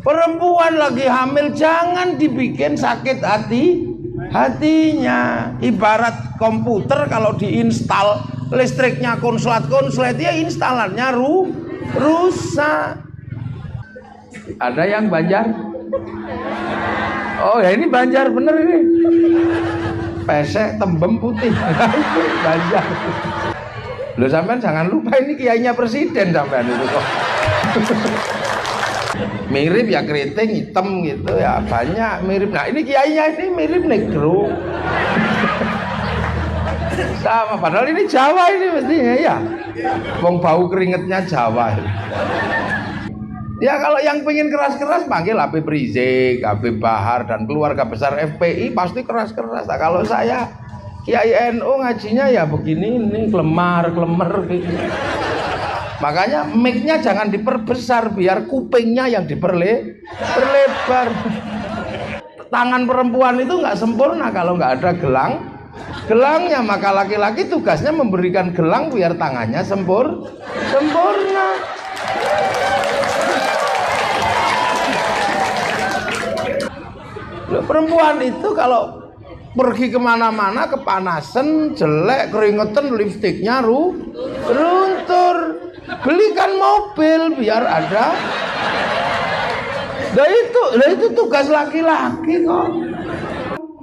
Perempuan lagi hamil jangan dibikin sakit hatinya. Ibarat komputer kalau diinstal listriknya konslet ya instalannya rusak. Ada yang Banjar? Oh ya ini Banjar bener ini. Pesek tembem putih. Banjar. Loh sampean jangan lupa ini kiainya presiden sampean itu kok. Mirip ya keriting hitam gitu ya banyak mirip. Nah ini kiainya ini mirip negro. Sama padahal ini Jawa ini mestinya ya. Wong bau keringetnya Jawa. Ya kalau yang pengen keras-keras panggil Habib Rizik, Habib Bahar dan keluarga besar FPI pasti keras-keras. Nah, kalau saya Kiai NU ngajinya ya begini ini klemer gitu. Makanya mic-nya jangan diperbesar biar kupingnya yang diperlebar. Tangan perempuan itu nggak sempurna kalau nggak ada gelangnya, maka laki-laki tugasnya memberikan gelang biar tangannya sempurna. Loh, perempuan itu kalau pergi kemana-mana kepanasan, jelek, keringetan, lipstiknya runtur. Belikan mobil biar ada. Nah itu tugas laki-laki kok.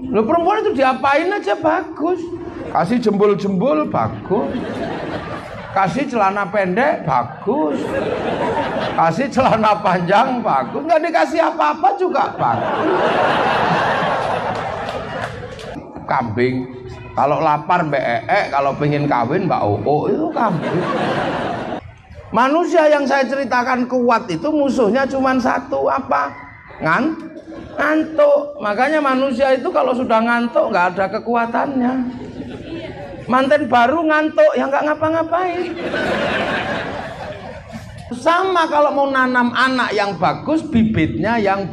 Loh perempuan itu diapain aja bagus. Kasih jembul-jembul bagus. Kasih celana pendek bagus. Kasih celana panjang bagus. Nggak dikasih apa-apa juga bagus. Kambing kalau lapar Mbak kalau pengen kawin Mbak Oo itu kambing. Manusia yang saya ceritakan kuat itu musuhnya cuma satu apa? Ngantuk. Makanya manusia itu kalau sudah ngantuk nggak ada kekuatannya. Manten baru ngantuk ya nggak ngapa-ngapain. Sama kalau mau nanam anak yang bagus, bibitnya yang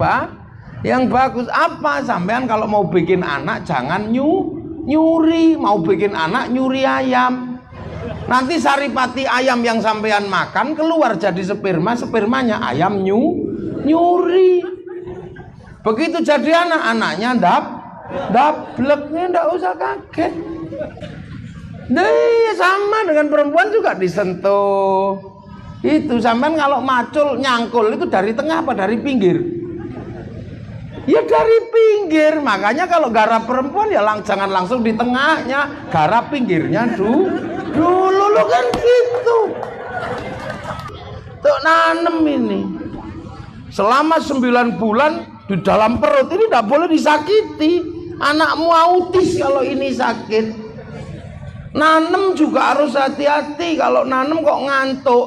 bagus. Apa? Sampean kalau mau bikin anak jangan nyuri. Mau bikin anak nyuri ayam. Nanti saripati ayam yang sampean makan keluar jadi spermanya ayam nyuri. Begitu jadi anaknya dableknya ndak usah kaget. Deh sama dengan perempuan juga disentuh. Itu sampean kalau macul nyangkul itu dari tengah apa dari pinggir? Ya dari pinggir. Makanya kalau garap perempuan ya jangan langsung di tengahnya, garap pinggirnya dulu lo kan gitu. Tuh nanem ini selama 9 bulan di dalam perut ini tidak boleh disakiti. Anakmu autis kalau ini sakit. Nanem juga harus hati-hati. Kalau nanem kok ngantuk,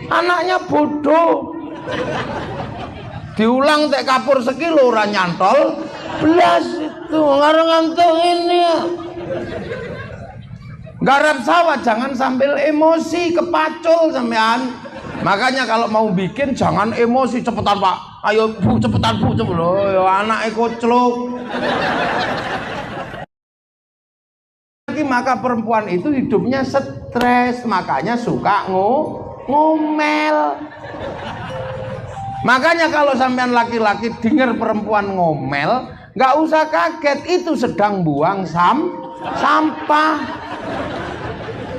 anaknya bodoh. Diulang tek kapur sekilo ora nyantol belas itu ngarang ngantuk ini ya. Garap sawah jangan sambil emosi kepacul sampean. Makanya kalau mau bikin jangan emosi, cepetan Pak. Ayo Bu, cepetan Bu, cepet loh anake kocluk. Maka perempuan itu hidupnya stres, makanya suka ngomel. Makanya kalau sampean laki-laki dengar perempuan ngomel, nggak usah kaget, itu sedang buang sampah.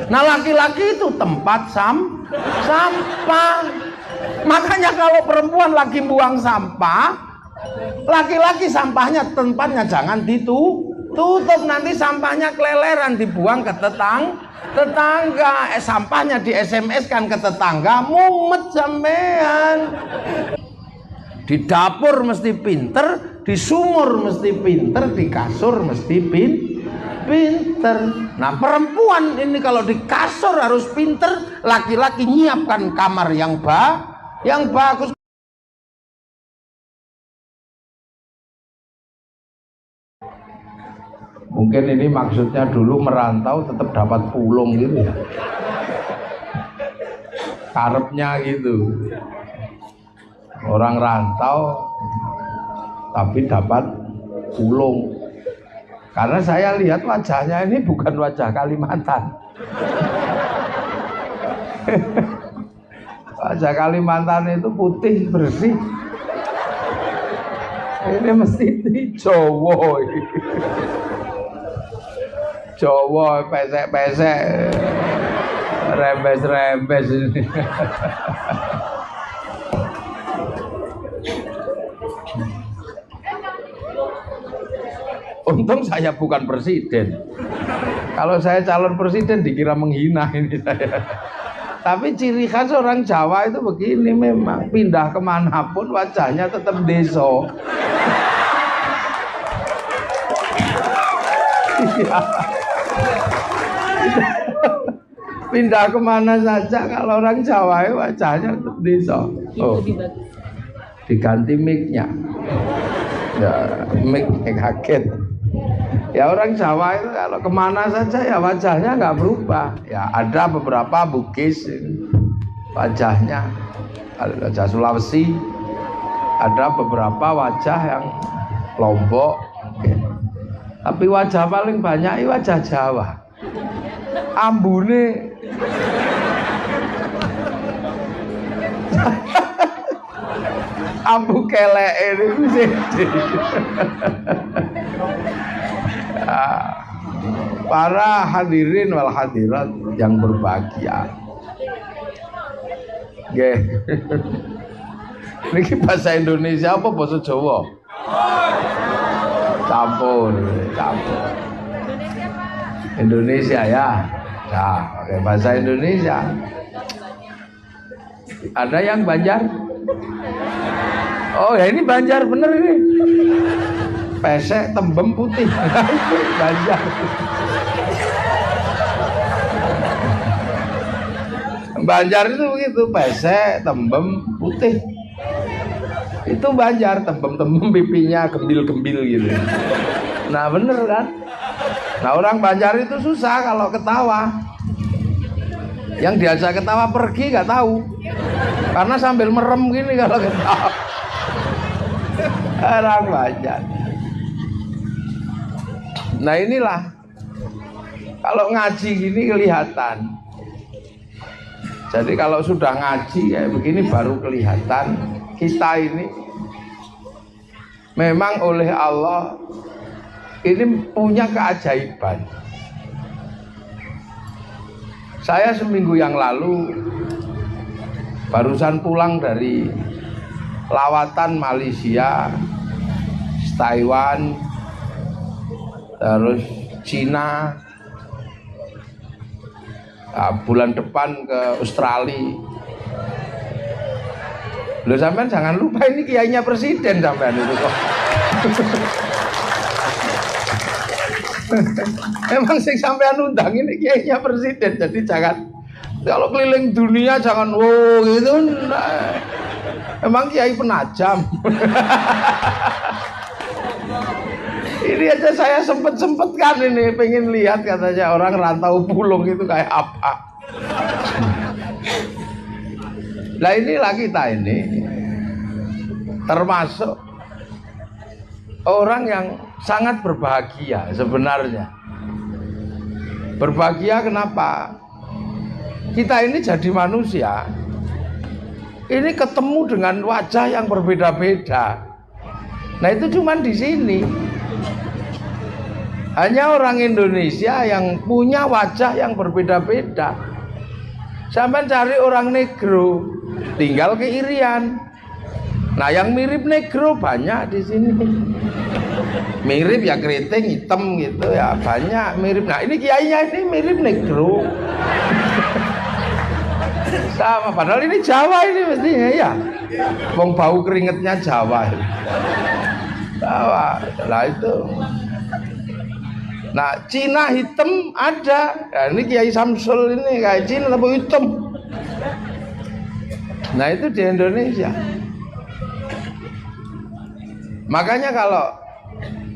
Nah laki-laki itu tempat sampah. Makanya kalau perempuan lagi buang sampah, laki-laki sampahnya tempatnya jangan tutup, nanti sampahnya keleleran dibuang ke tetangga. Sampahnya di SMS kan ke tetangga, mumet sampean. Di dapur mesti pinter, di sumur mesti pinter, di kasur mesti pinter. Nah perempuan ini kalau di kasur harus pinter, laki-laki nyiapkan kamar yang bagus. Mungkin ini maksudnya dulu merantau tetap dapat pulung gitu ya. Karepnya gitu. Orang rantau tapi dapat pulung. Karena saya lihat wajahnya ini bukan wajah Kalimantan. Wajah Kalimantan itu putih bersih. Ini mesti di Jawa. Jawa pesek-pesek, rembes-rembes ini. Untung saya bukan presiden. Kalau saya calon presiden dikira menghina ini saya. Tapi ciri khas orang Jawa itu begini memang, pindah kemanapun wajahnya tetap deso. Pindah kemana saja kalau orang Jawa wajahnya tetap deso. Oh, diganti mic-nya. Ya, mic kaget. Ya orang Jawa itu kalau kemana saja ya wajahnya nggak berubah. Ya ada beberapa Bugis wajahnya, wajah Sulawesi, ada beberapa wajah yang Lombok. Tapi wajah paling banyak itu wajah Jawa. Ambune ambu kelek ini mesti. Para hadirin wal hadirat yang berbahagia. Nggih. Niki bahasa Indonesia apa bahasa Jawa? Campur. Indonesia ya. Nah, oke, bahasa Indonesia. Ada yang Banjar? Oh ya ini Banjar bener ini. Pesek tembem putih. Banjar. Banjar itu begitu, pesek tembem putih. Itu Banjar, tembem-tembem pipinya gembil-gembil gitu. Nah bener kan? Nah orang Banjar itu susah kalau ketawa. Yang diajak ketawa pergi nggak tahu. Karena sambil merem gini kalau ketawa. Orang Banjar. Nah inilah kalau ngaji gini kelihatan. Jadi kalau sudah ngaji kayak begini baru kelihatan kita ini memang oleh Allah ini punya keajaiban. Saya seminggu yang lalu barusan pulang dari lawatan Malaysia, Taiwan, terus Cina. Nah, bulan depan ke Australia. Loh sampean jangan lupa ini kiainya presiden sampean itu kok. Emang sing sampean undang ini kiainya presiden, jadi jangan kalau keliling dunia jangan wow gitu. Nah, emang kiai penajam. Ini aja saya sempet-sempetkan ini pengen lihat katanya orang rantau pulung itu kayak apa. Nah inilah kita ini termasuk orang yang sangat berbahagia sebenarnya. Berbahagia kenapa? Kita ini jadi manusia ini ketemu dengan wajah yang berbeda-beda. Nah itu cuman di sini. Hanya orang Indonesia yang punya wajah yang berbeda-beda. Sampai cari orang negro, tinggal ke Irian. Nah, yang mirip negro banyak di sini. Mirip ya keriting hitam gitu ya, banyak mirip. Nah, ini kiainya ini mirip negro. Sama, padahal ini Jawa ini mestinya ya. Wong bau keringetnya Jawa. Jawa. Lah itu. Nah, Cina hitam ada. Nah, ini Kiai Samsul ini kayak Cina tapi hitam. Nah, itu di Indonesia. Makanya kalau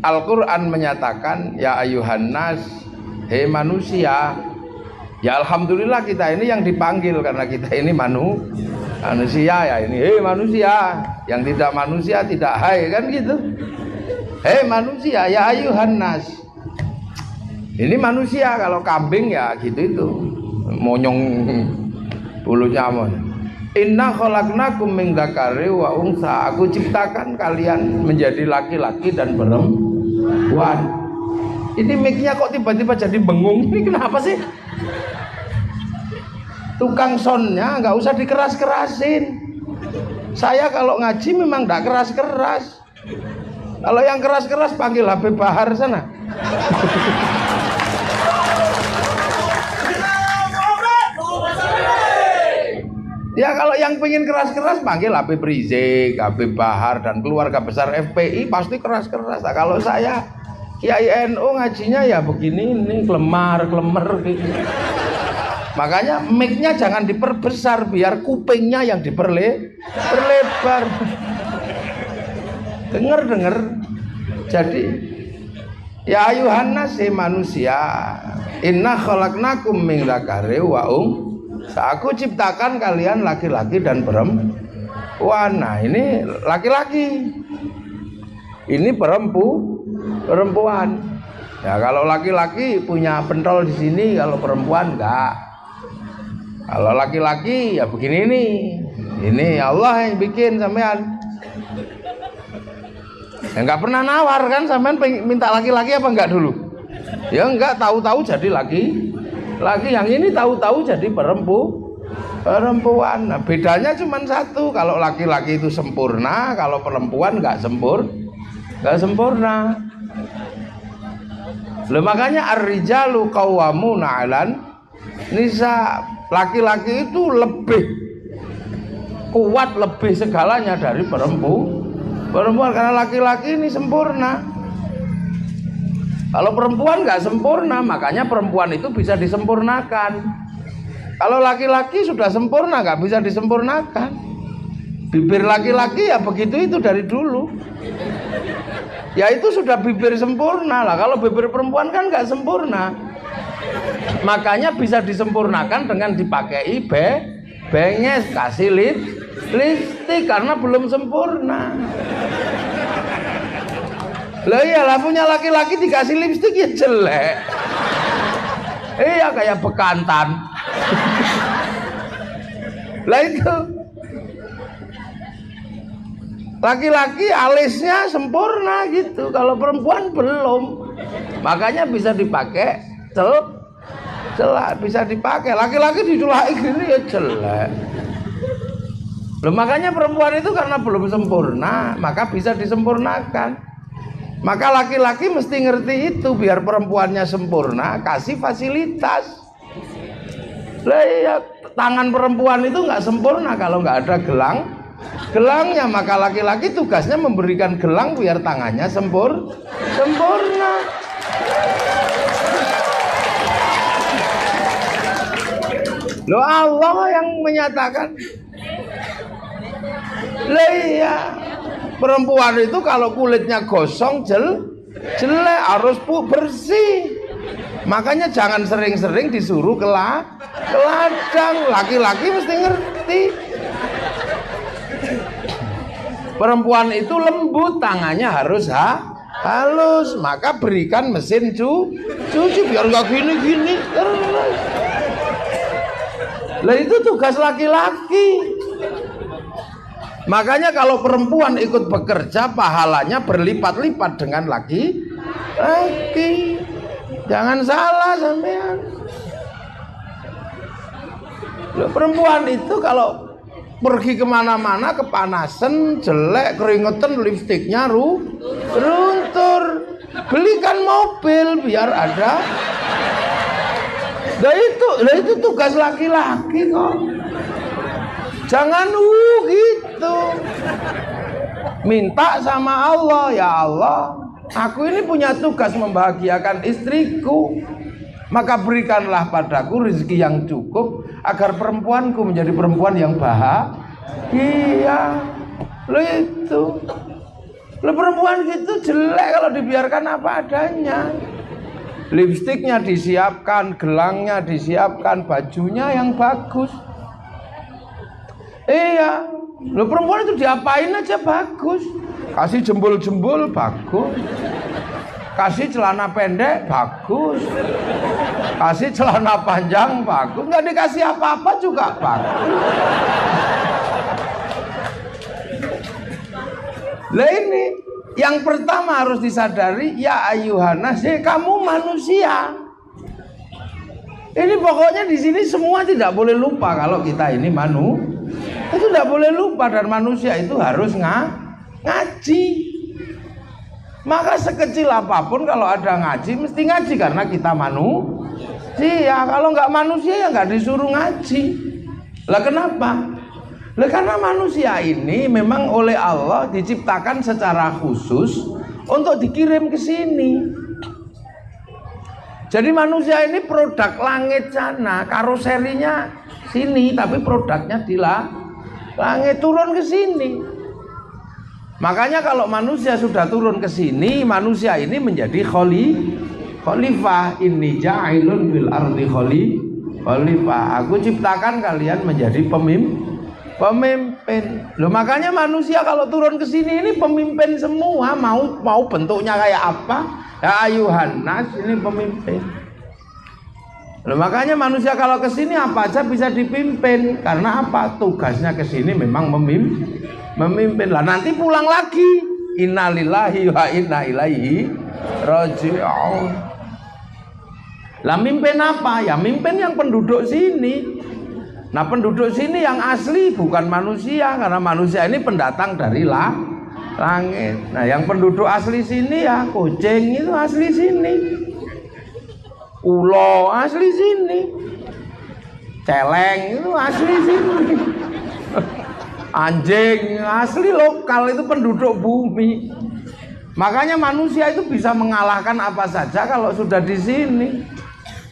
Al-Qur'an menyatakan ya ayuhan nas, hei manusia. Ya alhamdulillah kita ini yang dipanggil karena kita ini manusia ya ini. Hei manusia, yang tidak manusia tidak hai kan gitu. Hei manusia ya ayuhan nas. Ini manusia, kalau kambing ya gitu itu monyong bulunya mon. Inna khalaqnakum min dzakari wa unsa. Aku ciptakan kalian menjadi laki-laki dan perempuan. Ini mic-nya kok tiba-tiba jadi bengung. Ini kenapa sih? Tukang soundnya nggak usah dikeras-kerasin. Saya kalau ngaji memang nggak keras-keras. Kalau yang keras-keras panggil Habib Bahar sana. Ya kalau yang pengen keras-keras panggil Habib Rizik, Habib Bahar dan keluarga besar FPI pasti keras-keras. Nah, kalau saya Kiai NU ngajinya ya begini, ini kelemar-kelemar gitu. Makanya mic-nya jangan diperbesar biar kupingnya yang diperlebar. Dengar. Jadi ya ayuhan nas manusia, inna khalaqnakum min dzakari wa aku ciptakan kalian laki-laki dan perempuan. Nah, ini laki-laki. Ini perempuan. Ya kalau laki-laki punya pentol di sini, kalau perempuan enggak. Kalau laki-laki ya begini nih. Ini Allah yang bikin sampean. Ya enggak pernah nawar kan sampean minta laki-laki apa enggak dulu? Ya enggak, tahu-tahu jadi laki. Yang ini tahu-tahu jadi perempuan. Nah, bedanya cuma satu. Kalau laki-laki itu sempurna, kalau perempuan enggak sempurna. Loh, makanya ar-rijalu qawwamuna 'alan nisa. Laki-laki itu lebih kuat, lebih segalanya dari perempuan karena laki-laki ini sempurna. Kalau perempuan nggak sempurna, makanya perempuan itu bisa disempurnakan. Kalau laki-laki sudah sempurna, nggak bisa disempurnakan. Bibir laki-laki ya begitu itu dari dulu. Ya itu sudah bibir sempurna lah. Kalau bibir perempuan kan nggak sempurna. Makanya bisa disempurnakan dengan dipakai benges, kasih lipstik karena belum sempurna. Lah iyalah punya laki-laki dikasih lipstik ya jelek. Iya kayak bekantan. Lah itu laki-laki alisnya sempurna gitu, kalau perempuan belum. Makanya bisa dipakai celak, bisa dipakai. Laki-laki diculaki gini ya jelek. Loh, makanya perempuan itu karena belum sempurna, maka bisa disempurnakan. Maka laki-laki mesti ngerti itu, biar perempuannya sempurna, kasih fasilitas. Lah ya, tangan perempuan itu nggak sempurna kalau nggak ada gelangnya. Maka laki-laki tugasnya memberikan gelang biar tangannya sempurna. Loh, Allah yang menyatakan. Lah iya, perempuan itu kalau kulitnya gosong jelek, harus bersih. Makanya jangan sering-sering disuruh ke ladang. Laki-laki mesti ngerti. Perempuan itu lembut, tangannya harus halus. Maka berikan mesin cuci biar nggak gini-gini terus. Lah itu tugas laki-laki. Makanya kalau perempuan ikut bekerja, pahalanya berlipat-lipat dengan laki-laki. Jangan salah sampean. Perempuan itu kalau pergi kemana-mana kepanasan, jelek, keringetan, lipstiknya runtur. Belikan mobil biar ada. Nah itu tugas laki-laki kok. Jangan gitu. Minta sama Allah, ya Allah, aku ini punya tugas membahagiakan istriku. Maka berikanlah padaku rezeki yang cukup agar perempuanku menjadi perempuan yang bahagia. Lo itu. Lo perempuan gitu jelek kalau dibiarkan apa adanya. Lipstiknya disiapkan, gelangnya disiapkan, bajunya yang bagus. Iya, lo perempuan itu diapain aja bagus. Kasih jembul-jembul bagus. Kasih celana pendek bagus. Kasih celana panjang bagus. Nggak dikasih apa-apa juga bagus. Lah ini yang pertama harus disadari, ya ayuhanas, kamu manusia. Ini pokoknya di sini semua tidak boleh lupa kalau kita ini itu tidak boleh lupa, dan manusia itu harus ngaji. Maka sekecil apapun kalau ada ngaji mesti ngaji karena kita manusia. Kalau nggak manusia ya nggak disuruh ngaji. Lah kenapa? Lah karena manusia ini memang oleh Allah diciptakan secara khusus untuk dikirim ke sini. Jadi manusia ini produk langit sana, karoserinya sini, tapi produknya di langit turun ke sini. Makanya kalau manusia sudah turun ke sini, manusia ini menjadi khalifah. Inni ja'ilun fil ardi khalifah. Aku ciptakan kalian menjadi pemimpin. Loh, makanya manusia kalau turun ke sini ini pemimpin semua, mau bentuknya kayak apa? Ya ayuhan nas, ini pemimpin. Loh, makanya manusia kalau ke sini apa aja bisa dipimpin. Karena apa? Tugasnya ke sini memang memimpin. Lah nanti pulang lagi. Innalillahi wa inna ilaihi raji'un. Lah mimpin apa? Ya mimpin yang penduduk sini. Nah penduduk sini yang asli bukan manusia, karena manusia ini pendatang dari langit. Nah yang penduduk asli sini ya kucing itu asli sini, ulo asli sini, celeng itu asli sini, anjing asli lokal, itu penduduk bumi. Makanya manusia itu bisa mengalahkan apa saja kalau sudah di sini.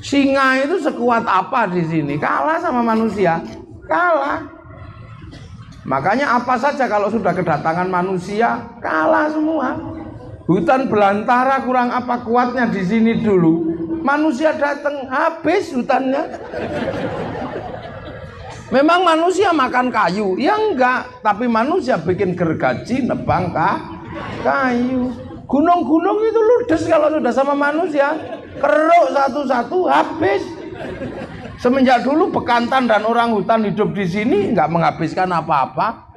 Singa itu sekuat apa di sini? Kalah sama manusia, kalah. Makanya apa saja kalau sudah kedatangan manusia, kalah semua. Hutan belantara kurang apa kuatnya di sini dulu. Manusia datang habis hutannya. Memang manusia makan kayu, ya enggak. Tapi manusia bikin gergaji nebang kayu. Gunung-gunung itu ludes kalau sudah sama manusia. Keruk satu-satu habis. Semenjak dulu bekantan dan orang hutan hidup di sini nggak menghabiskan apa-apa.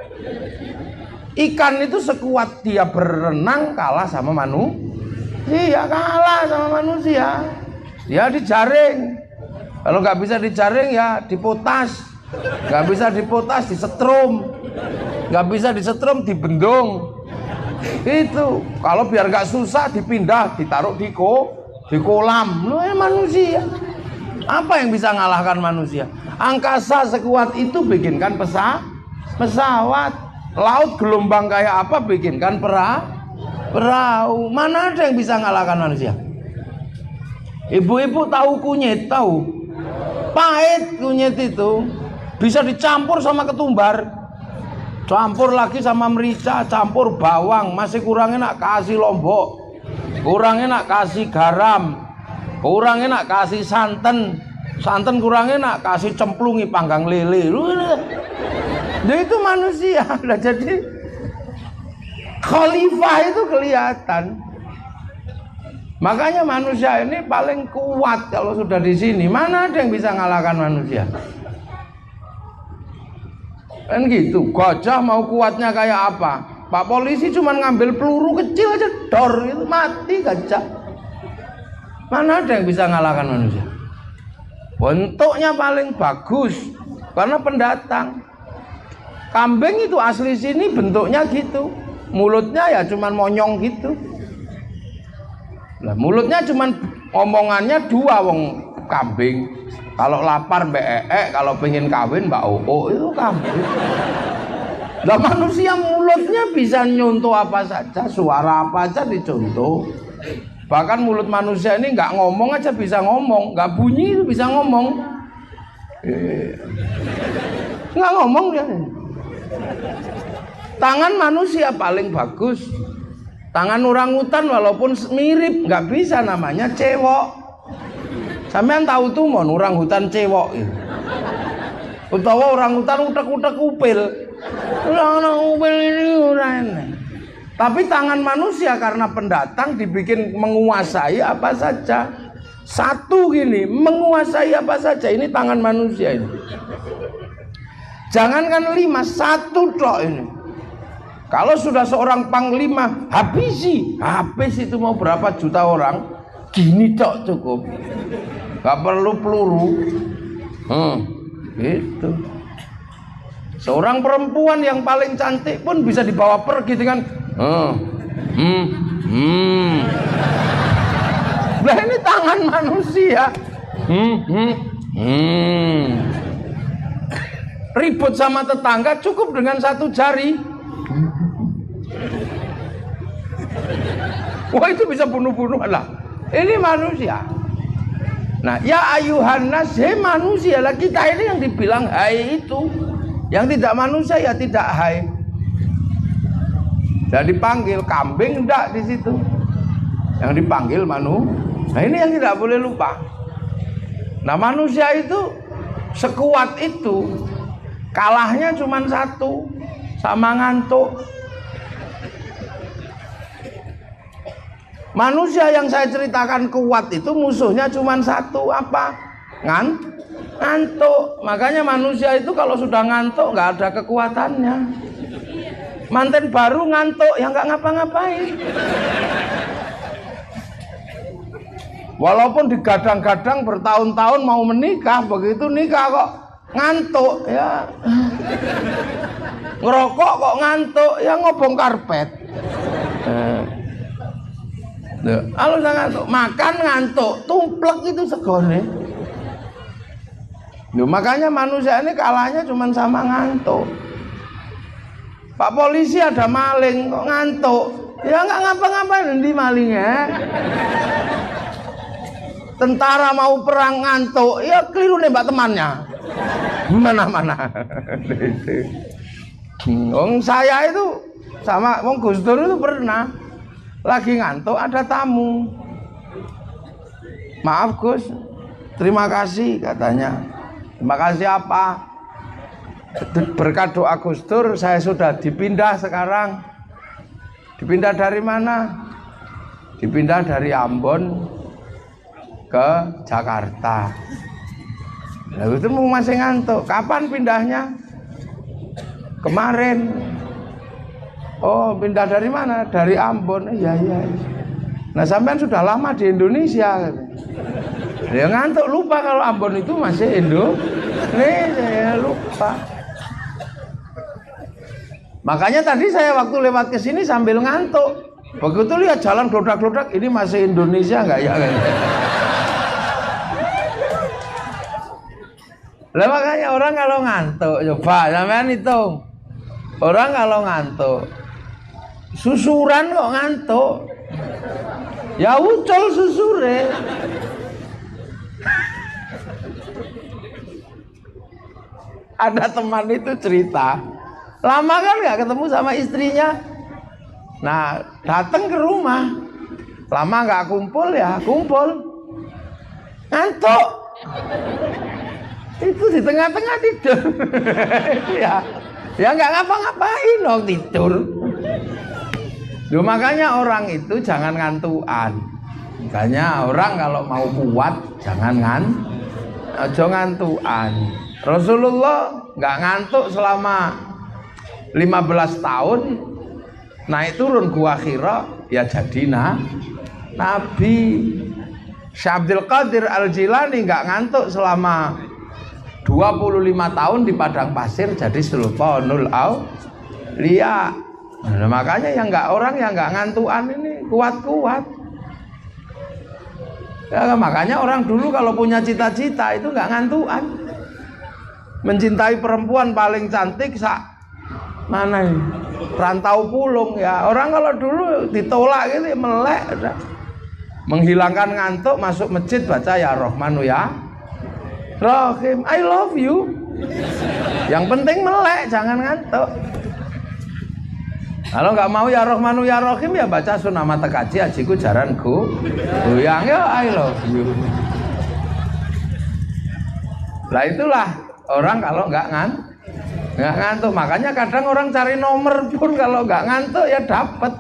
Ikan itu sekuat dia berenang kalah sama manusia, kalah sama manusia. Dia dijaring. Kalau nggak bisa dijaring ya dipotas. Nggak bisa dipotas disetrum. Nggak bisa disetrum dibendung. Itu kalau biar nggak susah dipindah, ditaruh di kolam. Loh, manusia apa yang bisa ngalahkan manusia? Angkasa sekuat itu bikinkan pesawat. Laut gelombang kayak apa bikinkan perahu. Mana ada yang bisa ngalahkan manusia? Ibu-ibu tahu kunyit, tahu pahit kunyit itu bisa dicampur sama ketumbar, campur lagi sama merica, campur bawang, masih kurang enak kasih lombok, kurang enak kasih garam, kurang enak kasih santan kurang enak kasih cemplungi panggang lele. Nah, itu manusia. Nah, jadi khalifah itu kelihatan. Makanya manusia ini paling kuat kalau sudah di sini. Mana ada yang bisa ngalahkan manusia? Kan gitu. Gajah mau kuatnya kayak apa? Pak polisi cuma ngambil peluru kecil aja dor itu mati gajah. Mana ada yang bisa ngalahkan manusia? Bentuknya paling bagus karena pendatang. Kambing itu asli sini bentuknya gitu. Mulutnya ya cuman monyong gitu. Nah, mulutnya cuman omongannya dua wong kambing. Kalau lapar mbak kalau pengen kawin mbak Oo itu kambing. Lah manusia mulutnya bisa nyontoh apa saja, suara apa aja dicontoh. Bahkan mulut manusia ini nggak ngomong aja bisa ngomong, nggak bunyi itu bisa ngomong. Nggak ngomong dia. Tangan manusia paling bagus. Tangan orangutan walaupun mirip nggak bisa, namanya cewok. Sampean tahu tuh mon orangutan cewok itu. Utawa orangutan utek-utek upil. Upil ini uran. Tapi tangan manusia karena pendatang dibikin menguasai apa saja. Satu gini, menguasai apa saja. Ini tangan manusia ini. Jangankan 5, 1 tok ini. Kalau sudah seorang panglima, habis itu mau berapa juta orang, gini tok cukup, gak perlu peluru. Gitu. Seorang perempuan yang paling cantik pun bisa dibawa pergi dengan Lah ini tangan manusia. Ribut sama tetangga cukup dengan satu jari. Wah, itu bisa bunuh-bunuh lah. Ini manusia. Nah, ya ayuhan nas, manusia lah, kita ini yang dibilang hai itu. Yang tidak manusia ya tidak hai. Dan dipanggil kambing enggak di situ. Yang dipanggil manusia. Nah, ini yang tidak boleh lupa. Nah, manusia itu sekuat itu, kalahnya cuma satu, sama ngantuk. Manusia yang saya ceritakan kuat itu musuhnya cuma satu, apa? Ngantuk. Makanya manusia itu kalau sudah ngantuk nggak ada kekuatannya. Manten baru ngantuk ya nggak ngapa-ngapain. Walaupun digadang-gadang bertahun-tahun mau menikah, begitu nikah kok ngantuk ya. Ngerokok kok ngantuk ya, ngobong karpet. Kalau ngantuk, makan ngantuk, tumplek itu segone. Makanya manusia ini kalahnya cuma sama ngantuk. Pak polisi ada maling kok ngantuk, ya nggak ngapa-ngapain di malingnya. Tentara mau perang ngantuk, ya keliru nembak temannya. Mana-mana. Wong saya itu sama Wong Gus Dur itu pernah lagi ngantuk, ada tamu. Maaf Gus, terima kasih katanya. Terima kasih apa? Berkat doa Gus Dur saya sudah dipindah sekarang. Dipindah dari mana? Dipindah dari Ambon ke Jakarta. Lalu itu masih ngantuk. Kapan pindahnya? Kemarin. Oh, pindah dari mana? Dari Ambon. Iya. Nah, sampean sudah lama di Indonesia. Dia ngantuk, lupa kalau Ambon itu masih Indonesia, lupa. Makanya tadi saya waktu lewat ke sini sambil ngantuk. Begitu lihat jalan glodak-glodak, ini masih Indonesia enggak ya? Lah makanya orang kalau ngantuk, coba sampean hitung. Orang kalau ngantuk, susuran kok ngantuk. Ya ucul susure. Ada teman itu cerita, lama kan nggak ketemu sama istrinya. Nah, datang ke rumah, lama nggak kumpul ya, kumpul. Ngantuk. Itu di tengah-tengah tidur. ya nggak ngapa-ngapain dong, tidur. Duh, makanya orang itu jangan ngantuan. Makanya orang kalau mau kuat jangan ngantuan. Rasulullah nggak ngantuk selama 15 tahun, naik turun gua Hira, ya jadi Nabi. Syekh Abdul Qadir Al-Jilani nggak ngantuk selama 25 tahun di padang pasir, jadi Sultanul Auliya. Nah, makanya yang orang yang nggak ngantuan ini kuat-kuat. Ya, makanya orang dulu kalau punya cita-cita itu nggak ngantuan. Mencintai perempuan paling cantik mana ini? Rantau Pulung ya. Orang kalau dulu ditolak gitu melek, udah. Menghilangkan ngantuk, masuk masjid baca ya Rahmanu ya Rahim, I love you. Yang penting melek, jangan ngantuk. Kalau nggak mau ya Rahmanu ya Rahim ya baca Sunama Tekaji ajiku jaranku goyang ya I love you. Lah itulah orang kalau nggak ngantuk. Makanya kadang orang cari nomor pun kalau nggak ngantuk ya dapat.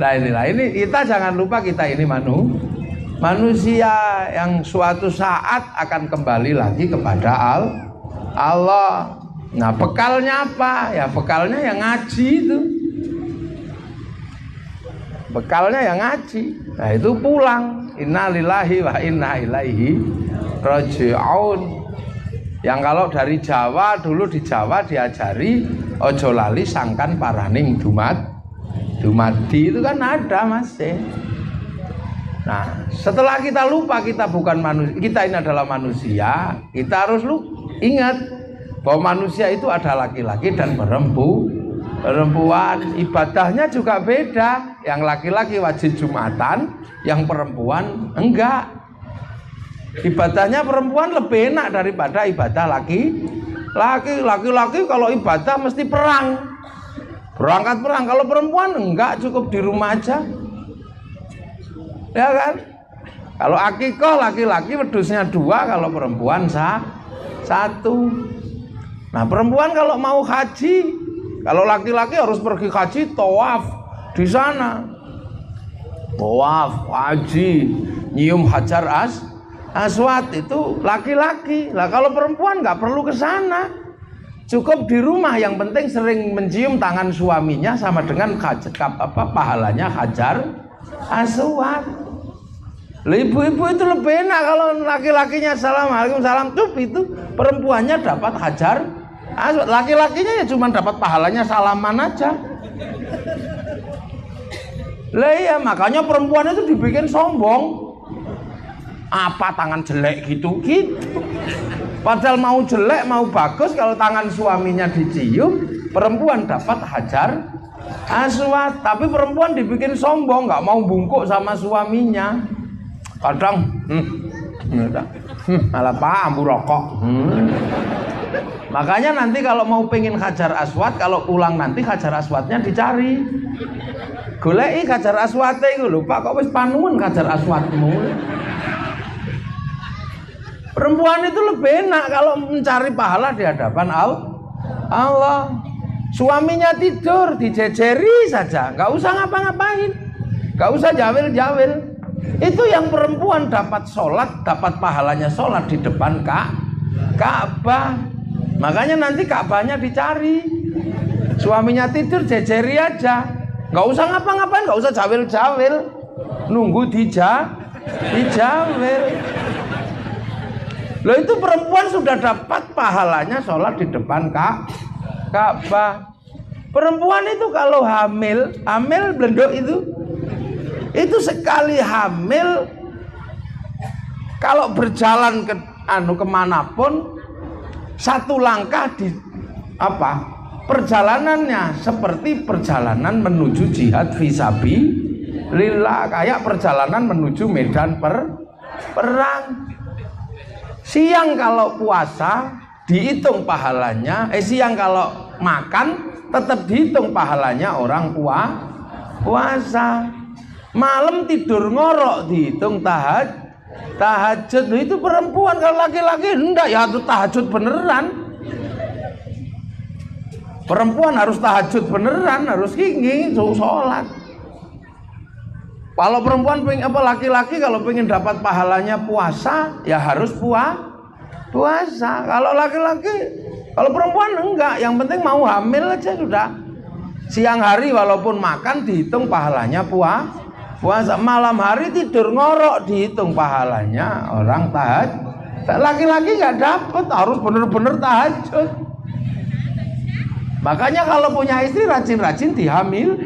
Nah ini kita jangan lupa kita ini manusia yang suatu saat akan kembali lagi kepada Allah. Nah, bekalnya apa? Ya bekalnya yang ngaji itu. Bekalnya yang ngaji. Nah, itu pulang. Innalillahi wa inna ilaihi raji'un. Yang kalau dari Jawa, dulu di Jawa diajari ojo lali sangkan paraning dumadi itu kan ada masih. Nah, setelah kita lupa kita bukan manusia, kita ini adalah manusia, kita harus ingat bahwa manusia itu ada laki-laki dan perempuan. Ibadahnya juga beda. Yang laki-laki wajib Jumatan, yang perempuan enggak. Ibadahnya perempuan lebih enak daripada ibadah laki-laki kalau ibadah mesti perang, berangkat perang. Kalau perempuan enggak, cukup di rumah aja, ya kan? Kalau akikoh laki-laki wedusnya 2, kalau perempuan 1. Nah, perempuan kalau mau haji, kalau laki-laki harus pergi haji, tawaf di sana, tawaf haji, nyium hajar aswad itu laki-laki. Lah kalau perempuan nggak perlu ke sana, cukup di rumah. Yang penting sering mencium tangan suaminya sama dengan pahalanya hajar aswad. Ibu-ibu itu lebih enak kalau laki-lakinya assalamualaikum salam tuh, itu perempuannya dapat hajar aswad. Laki-lakinya ya cuma dapat pahalanya salaman aja. Lah iya, makanya perempuan itu dibikin sombong. Apa tangan jelek gitu. Padahal mau jelek mau bagus, kalau tangan suaminya dicium, perempuan dapat hajar aswad. Tapi perempuan dibikin sombong, nggak mau bungkuk sama suaminya. Kadang malah ambu rokok. Makanya nanti kalau mau pengen hajar aswad, kalau pulang nanti hajar aswadnya dicari. Goleki hajar aswad itu lho, Pak, kok wis panuwun hajar aswadmu. Perempuan itu lebih enak kalau mencari pahala di hadapan Allah. Suaminya tidur, dijejeri saja, nggak usah ngapa-ngapain, nggak usah jawil-jawil. Itu yang perempuan dapat sholat, dapat pahalanya sholat di depan Ka'bah. Makanya nanti Ka'bahnya dicari. Suaminya tidur, jejeri aja, nggak usah ngapa-ngapain, nggak usah jawil-jawil, nunggu dijawil. Loh, itu perempuan sudah dapat pahalanya sholat di depan Ka'bah. Perempuan itu kalau hamil blendok itu sekali hamil, kalau berjalan kemanapun, satu langkah perjalanannya seperti perjalanan menuju jihad fisabilillah, kayak perjalanan menuju medan perang. Siang kalau puasa dihitung pahalanya, siang kalau makan tetap dihitung pahalanya orang puasa. Malam tidur ngorok dihitung tahajud. Itu perempuan. Kalau laki-laki enggak, ya itu tahajud beneran. Perempuan harus tahajud beneran, harus sholat. Kalau perempuan laki-laki kalau pengen dapat pahalanya puasa, ya harus puasa. Kalau laki-laki, kalau perempuan enggak, yang penting mau hamil aja sudah. Siang hari walaupun makan dihitung pahalanya puasa. Malam hari tidur ngorok dihitung pahalanya orang tahajud. Laki-laki nggak dapat, harus bener-bener tahajud. Makanya kalau punya istri rajin-rajin dihamil.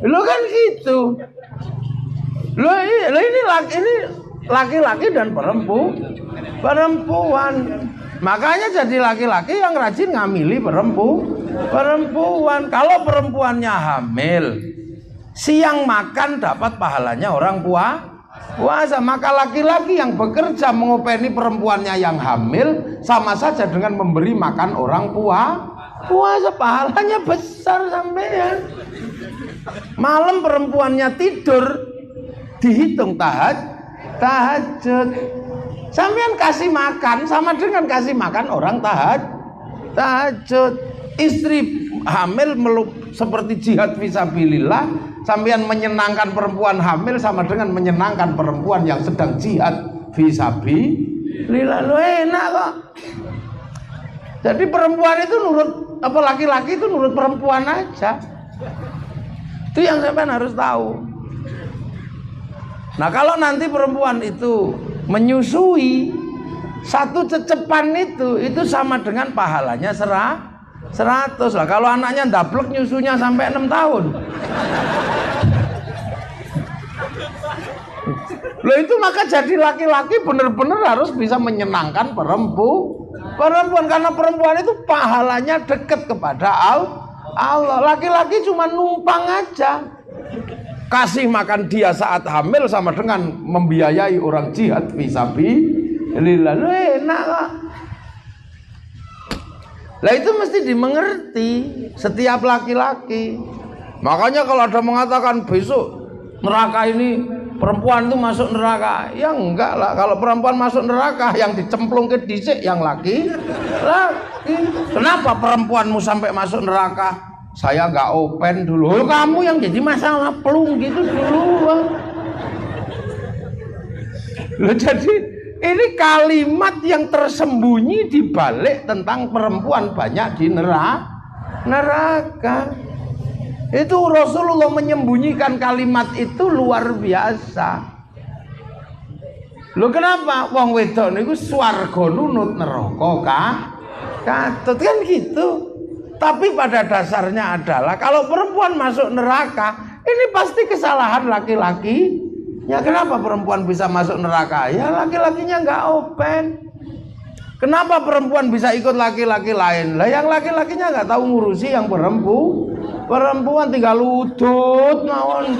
Lo kan gitu. Lo ini laki-laki dan perempuan. Makanya jadi laki-laki yang rajin ngamili perempuan. Kalau perempuannya hamil, siang makan dapat pahalanya orang puasa. Maka laki-laki yang bekerja mengopeni perempuannya yang hamil sama saja dengan memberi makan orang puasa. Pahalanya besar sampean. Malam perempuannya tidur dihitung tahajud. Sampean kasih makan sama dengan kasih makan orang tahajud. Istri hamil seperti jihad fisabilillah. Sampean menyenangkan perempuan hamil sama dengan menyenangkan perempuan yang sedang jihad fisabilillah. Lo enak kok. Jadi perempuan itu nurut, apa laki-laki itu nurut perempuan aja. Itu yang sampean harus tahu. Nah kalau nanti perempuan itu menyusui, satu cecepan itu sama dengan pahalanya 100 lah. Kalau anaknya ndablek nyusunya sampai 6 tahun. Loh itu maka jadi laki-laki benar-benar harus bisa menyenangkan perempuan, karena perempuan itu pahalanya dekat kepada Allah. Laki-laki cuma numpang aja. Kasih makan dia saat hamil sama dengan membiayai orang jihad fisabilillah. Loh enak kok. Lah itu mesti dimengerti setiap laki-laki. Makanya kalau ada mengatakan besok neraka ini perempuan itu masuk neraka, ya enggak lah. Kalau perempuan masuk neraka yang dicemplung ke dhisik yang laki. Kenapa perempuanmu sampai masuk neraka? Saya enggak open dulu. Kamu yang jadi masalah pelung gitu dulu. Loh, jadi ini kalimat yang tersembunyi di balik tentang perempuan banyak di neraka. Itu Rasulullah menyembunyikan kalimat itu luar biasa. Loh kenapa? Wong wedok niku swarga nunut neraka katut kan gitu. Tapi pada dasarnya adalah kalau perempuan masuk neraka, ini pasti kesalahan laki-laki. Ya kenapa perempuan bisa masuk neraka? Ya laki-lakinya nggak open. Kenapa perempuan bisa ikut laki-laki lain? Lah yang laki-lakinya nggak tahu ngurusi yang perempuan tinggal udut mawon.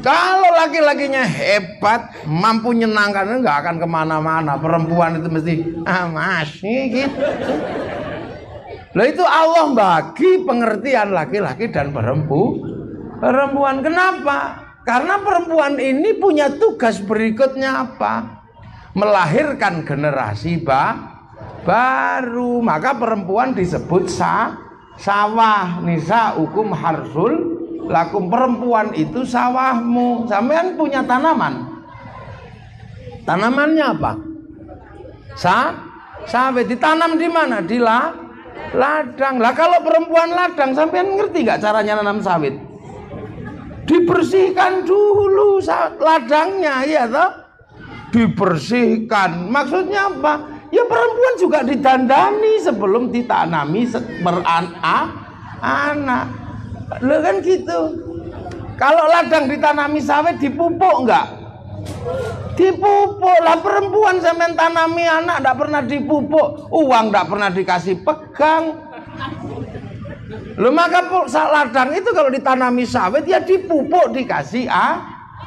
Kalau laki-lakinya hebat, mampu nyenangkan, nggak akan kemana-mana. Perempuan itu mesti masih gitu. Lah itu Allah bagi pengertian laki-laki dan perempuan. Kenapa? Karena perempuan ini punya tugas berikutnya apa? Melahirkan generasi baru. Maka perempuan disebut sawah. Nisa hukum harsul lakum. Perempuan itu sawahmu. Sampean punya tanaman. Tanamannya apa? Sawit. Ditanam di mana? Di ladang. Lah kalau perempuan ladang, sampean ngerti nggak caranya nanam sawit? Dibersihkan dulu ladangnya, ya toh? Dibersihkan. Maksudnya apa? Ya perempuan juga didandani sebelum ditanami anak. Lo kan gitu. Kalau ladang ditanami sawit dipupuk enggak? Dipupuk. Lah perempuan sampean tanami anak enggak pernah dipupuk, uang enggak pernah dikasih pegang. Lo maka ladang itu kalau ditanami sawit ya dipupuk, dikasih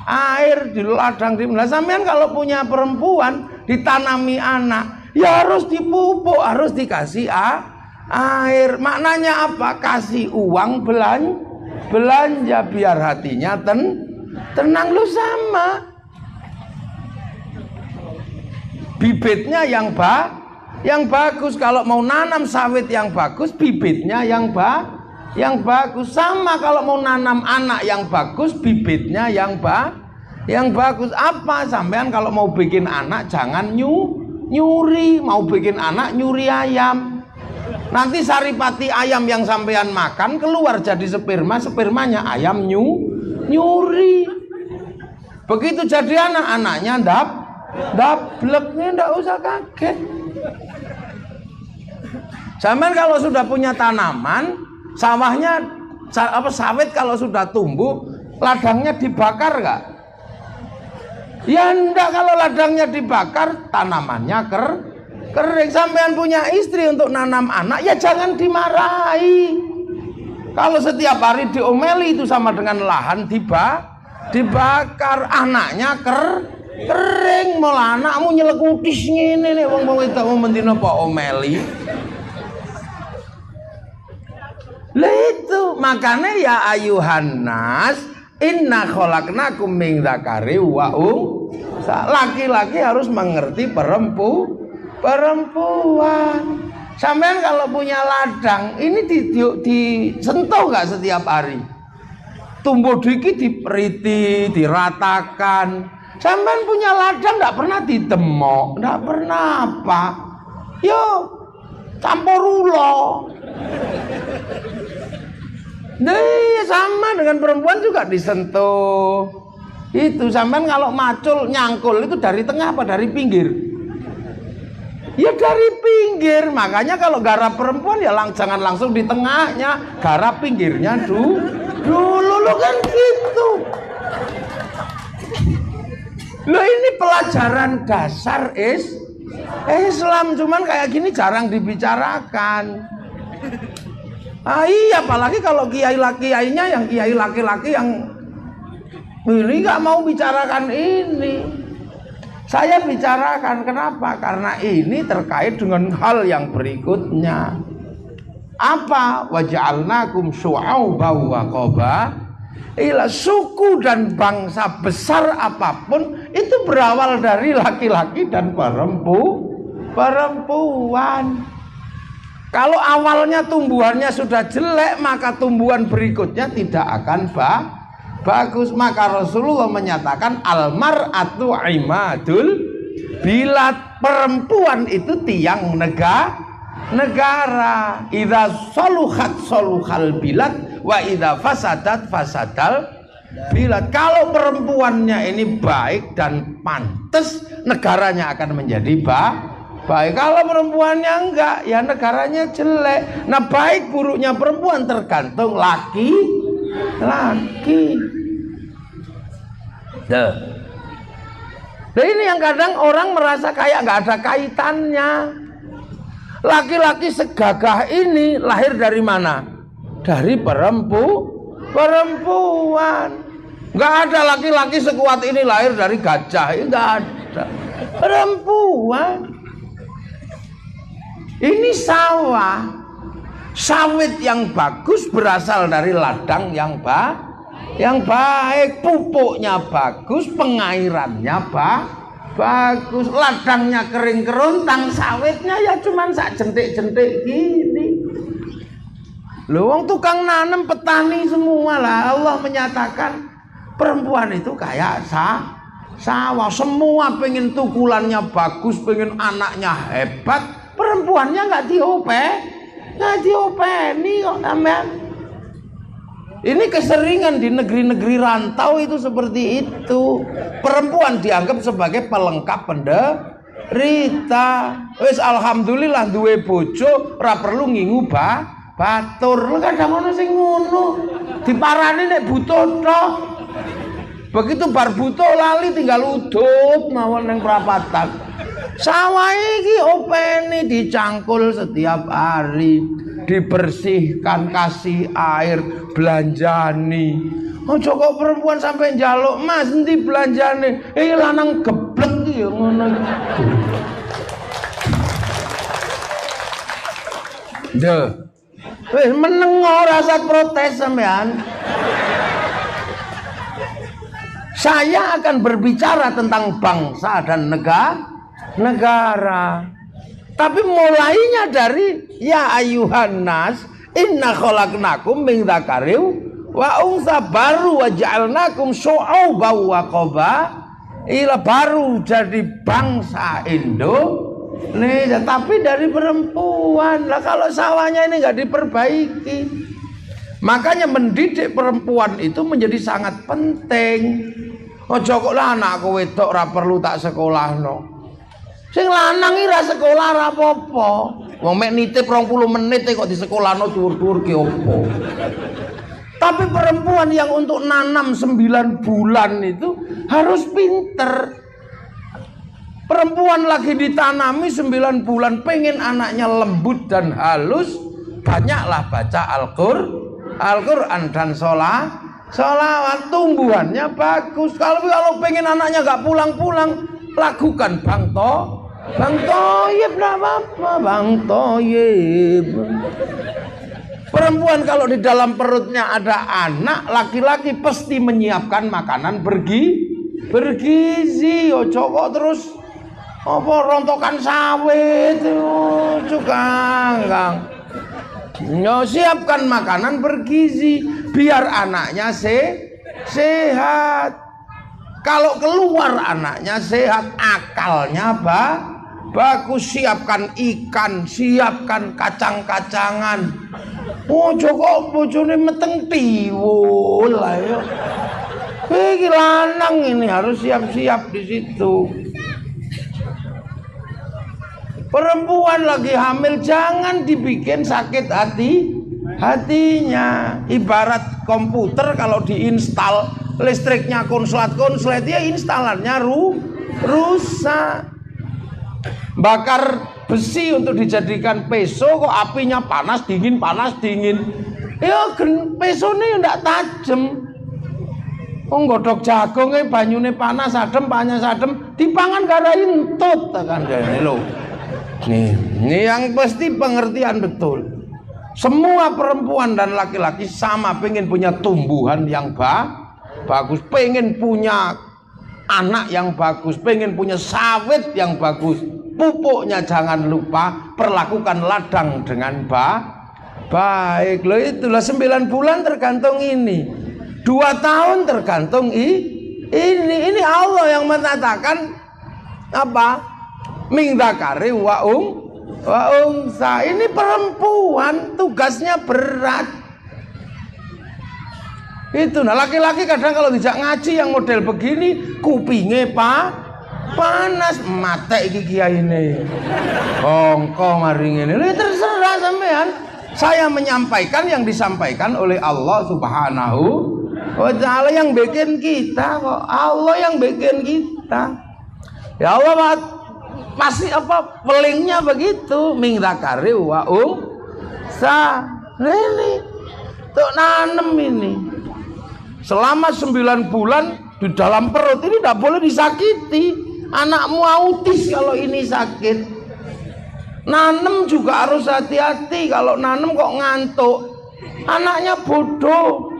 air di ladang. Lah sampean kalau punya perempuan ditanami anak ya harus dipupuk, harus dikasih air. Maknanya apa? Kasih uang belanja biar hatinya tenang. Lu sama bibitnya yang bagus. Kalau mau nanam sawit yang bagus, bibitnya yang bagus. Sama kalau mau nanam anak yang bagus, bibitnya yang bagus. Apa? Sampean kalau mau bikin anak jangan nyuri. Mau bikin anak nyuri ayam. Nanti saripati ayam yang sampean makan keluar jadi spermanya ayam nyuri. Begitu jadi anak-anaknya dableknya ndak usah kaget. Sampean kalau sudah punya tanaman, sawahnya sawit kalau sudah tumbuh, ladangnya dibakar enggak? Ya enggak, kalau ladangnya dibakar, tanamannya kering. Sampean punya istri untuk nanam anak, ya jangan dimarahi. Kalau setiap hari diomeli itu sama dengan lahan dibakar, anaknya kering. Malah anakmu nyelek utis ngene nek wong itu mendino apa omeli. Lah itu makanya ya ayuhan nas inna khalaqnakum min dzakari wa unsa. Laki-laki harus mengerti perempuan. Sampean kalau punya ladang ini disentuh nggak setiap hari? tumbuh dikit diperiti, diratakan. Sampean punya ladang nggak pernah ditemok, nggak pernah apa. Yo campur ulo. Nah, sama dengan perempuan juga disentuh. Itu sampean kalau macul nyangkul itu dari tengah apa dari pinggir? Ya dari pinggir. Makanya kalau garap perempuan ya jangan langsung di tengahnya, garap pinggirnya dulu lo kan gitu. Lo ini pelajaran dasar Islam, cuman kayak gini jarang dibicarakan. Iya, apalagi kalau kiainya yang kiai laki-laki yang ini nggak mau bicarakan ini. Saya bicarakan, kenapa? Karena ini terkait dengan hal yang berikutnya. Apa? Waja'alnakum syu'auban wa qaba'ila. Suku dan bangsa besar apapun itu berawal dari laki-laki dan perempuan. Kalau awalnya tumbuhannya sudah jelek, maka tumbuhan berikutnya tidak akan bagus. Maka Rasulullah menyatakan almar'atu imadul bilad. Perempuan itu tiang negara. Idza saluhat saluhal bilad wa idza fasadat fasadal bilad. Kalau perempuannya ini baik dan pantas, negaranya akan menjadi baik. Kalau perempuannya enggak, ya negaranya jelek. Nah, baik buruknya perempuan tergantung laki. Nah, ini yang kadang orang merasa kayak nggak ada kaitannya. Laki-laki segagah ini lahir dari mana? Dari perempuan. Nggak ada laki-laki sekuat ini lahir dari gajah. Nggak ada. Perempuan. Ini sawah. Sawit yang bagus berasal dari ladang yang baik, pupuknya bagus, pengairannya bagus, ladangnya kering kerontang, sawitnya ya cuman sak jentik-jentik gini. Loh, wong tukang nanam petani semua lah. Allah menyatakan perempuan itu kayak sawah, semua pengen tukulannya bagus, pengen anaknya hebat. Perempuannya nggak diopeni kok sampean. Ini keseringan di negeri-negeri rantau itu seperti itu. Perempuan dianggap sebagai pelengkap penderita. Wis alhamdulillah duwe bojo, ora perlu ngingu batur. Lha kadang ono sing ngono. Diparani nek butuh tok. Begitu bar butuh lali tinggal udup mawon ning prapatan. Sawah iki openi dicangkul setiap hari, dibersihkan, kasih air, belanjani. Ojo kok perempuan sampai njaluk, "Mas, endi belanjane?" Lanang geblek iki ngono. Duh. Wis meneng ora rasa protes sampean. Saya akan berbicara tentang bangsa dan negara. Tapi mulainya dari ya ayuhan nas inna khalaqnakum min dzakarin wa unsa, baru wa ja'alnakum syu'auban wa qaba'ila, baru jadi bangsa Indonesia tapi dari perempuan. Lah kalau sawahnya ini enggak diperbaiki, makanya mendidik perempuan itu menjadi sangat penting. Ojo kok lah anakku wedok ora perlu tak sekolahno. Sing lanang iki ra sekolah ra apa-apa. Wong mek nitip 20 menit kok disekolahno dhuwur-dhuwur ki opo. Tapi perempuan yang untuk nanam 9 bulan itu harus pinter. Perempuan lagi ditanami 9 bulan, pengen anaknya lembut dan halus, banyaklah baca Al-Quran dan sholawat, tumbuhannya bagus. Kalau pengen anaknya gak pulang-pulang, lakukan Bang Toyib, gak apa-apa Bang Toyib. Perempuan kalau di dalam perutnya ada anak laki-laki pasti menyiapkan makanan bergizi. Ojo kok terus apa rontokan sawit juga enggak. Siapkan makanan bergizi biar anaknya sehat. Kalau keluar anaknya sehat, akalnya bagus. Siapkan ikan, siapkan kacang-kacangan. Joko bojone meteng tiwul ayo. Iki lanang ini harus siap-siap di situ. Perempuan lagi hamil jangan dibikin sakit hatinya. Ibarat komputer kalau diinstal listriknya konslet ya instalannya rusak. Bakar besi untuk dijadikan peso kok apinya panas dingin. Ya peso ini ndak tajem. Nggodhog jagung banyune panas adem dipangan gara intut kan ini lho. Nih yang pasti pengertian betul. Semua perempuan dan laki-laki sama pengen punya tumbuhan yang bagus, pengen punya anak yang bagus, pengen punya sawit yang bagus. Pupuknya jangan lupa perlakukan ladang dengan baik. Loh itulah 9 bulan tergantung ini, 2 tahun tergantung ini Allah yang mengatakan apa? Min dzakari wa unsa. Ini perempuan tugasnya berat. Itu nah laki-laki kadang kalau dijak ngaji yang model begini kupingnya panas mata iki kiai ini hongkong maring ini terserah sampean. Saya menyampaikan yang disampaikan oleh Allah Subhanahu wa Ta'ala yang bikin kita kok. Allah yang bikin kita. Ya Allah pasti apa pelingnya begitu. Min dzakari wa unsa. Ini tuh nanem ini selama 9 bulan di dalam perut ini tidak boleh disakiti. Anakmu autis kalau ini sakit. Nanem juga harus hati-hati. Kalau nanem kok ngantuk, anaknya bodoh.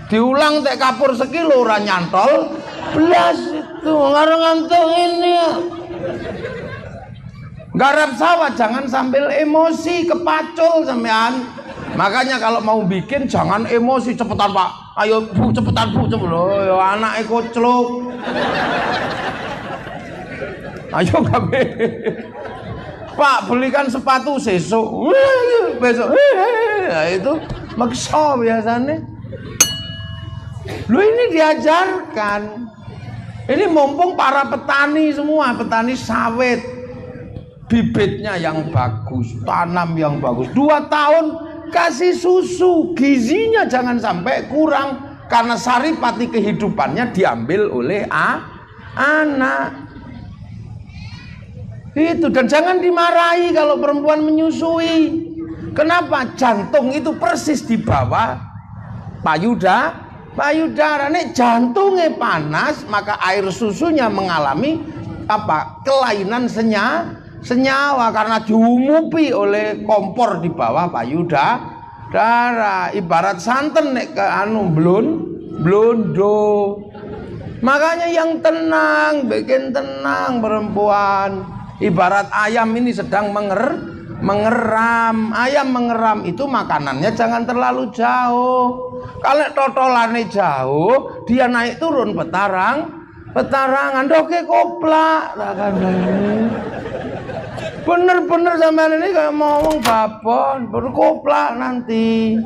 Diulang tek kapur sekilo ora nyantol belas itu ngantuk ini. Garap sawah jangan sambil emosi kepacul sampean. Makanya kalau mau bikin jangan emosi, cepetan Pak. Ayo Bu, cepetan Bu, loh anake kocluk. Ayo kabeh. Pak, belikan sepatu sesuk. Besok. Nah, itu maksa biasanya. Lu ini diajarkan. Ini mumpung para petani semua, petani sawit. Bibitnya yang bagus, tanam yang bagus. 2 tahun kasih susu, gizinya jangan sampai kurang karena saripati kehidupannya diambil oleh anak. Itu dan jangan dimarahi kalau perempuan menyusui. Kenapa? Jantung itu persis di bawah payudara. Nek jantungnya panas, maka air susunya mengalami apa? Kelainan senyawa karena diumupi oleh kompor di bawah payudara. Ibarat santen nek ke blondo. Makanya yang tenang, bikin tenang perempuan. Ibarat ayam ini sedang mengeram. Ayam mengeram itu makanannya jangan terlalu jauh. Kalau totolannya jauh, dia naik turun petarangan doke koplak. Bener-bener sampean ini kayak ngomong babon, berkoplak nanti.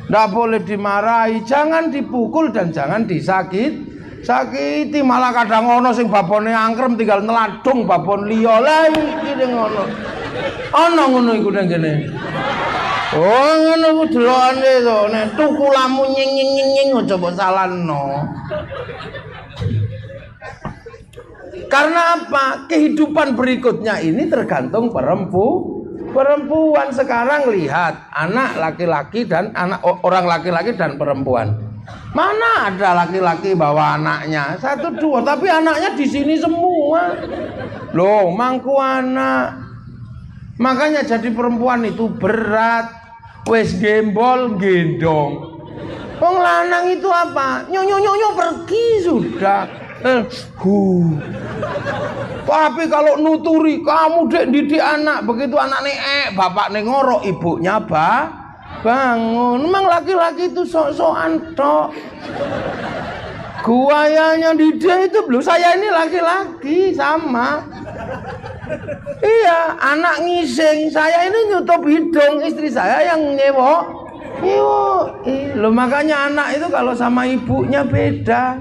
Nggak boleh dimarahi, jangan dipukul dan jangan sakiti. Malah kadang ono sing babone angkrem tinggal neladung babon liya lah iki ngono. Ono ngono iku nang kene. Oh ngono ku delokane to, nek tukulamu nying aja mbok salahno. Karena apa? Kehidupan berikutnya ini tergantung perempuan. Sekarang lihat anak laki-laki dan orang laki-laki dan perempuan. Mana ada laki-laki bawa anaknya 1, 2, tapi anaknya di sini semua. Loh, mangku anak. Makanya jadi perempuan itu berat. Wes gembol gendong. Wong lanang itu apa? Nyonyo pergi sudah. Tapi kalau nuturi kamu didik anak begitu anak bapak ngorok ibunya bangun. Memang laki-laki itu sok-sokan tok. Guayanya di dia itu belum, saya ini laki-laki sama. Iya, anak ngising, saya ini nyutup hidung, istri saya yang nyewok. Loh, makanya anak itu kalau sama ibunya beda.